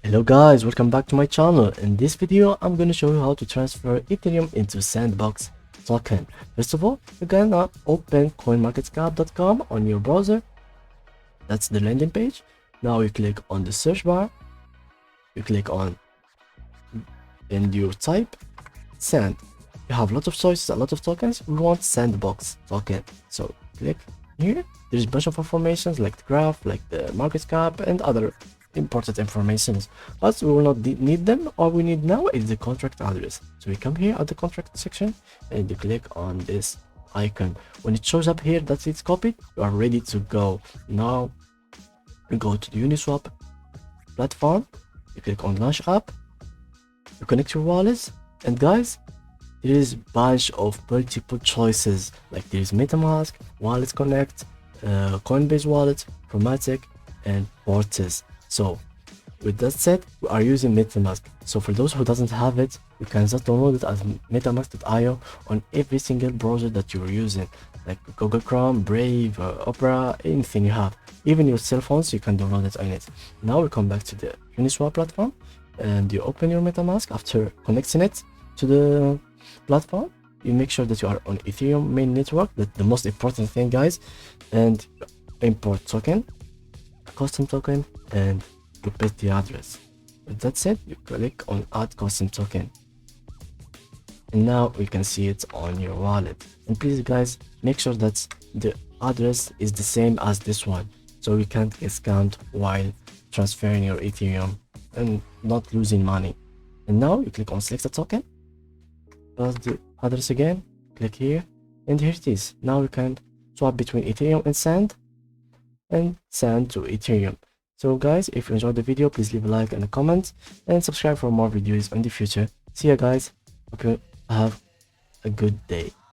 Hello guys, welcome back to my channel. In this video I'm going to show you how to transfer Ethereum into SANDBOX token. First of all, you're gonna open coinmarketcap.com on your browser. That's the landing page. Now you click on the search bar, you click on and you type sand. You have a lot of choices, a lot of tokens. We want SANDBOX token, so click here. There's a bunch of informations like the graph, like the market cap and other important informations, but we will not need them. All we need now is the contract address. So we come here at the contract section and you click on this icon. When it shows up here that it's copied, you are ready to go. Now you go to the Uniswap platform, you click on launch app, you connect your wallets, and guys, there is a bunch of multiple choices. Like there is MetaMask, Wallet Connect, Coinbase Wallet, Chromatic, and Portis. So with that said, we are using MetaMask. So for those who doesn't have it, you can just download it as metamask.io on every single browser that you're using, like Google Chrome, Brave, Opera, anything you have. Even your cell phones, you can download it on it. Now we come back to the Uniswap platform and you open your MetaMask. After connecting it to the platform, you make sure that you are on Ethereum main network. That's the most important thing, guys. And import token, custom token, and you paste the address. With that said, you click on add custom token, and now we can see it on your wallet. And please guys, make sure that the address is the same as this one, so you can't get scammed while transferring your Ethereum and not losing money. And now you click on select a token, paste the address again, click here, and here it is. Now you can swap between Ethereum and Sand, and Sand to Ethereum. So guys, if you enjoyed the video, please leave a like and a comment and subscribe for more videos in the future. See ya guys, hope you have a good day.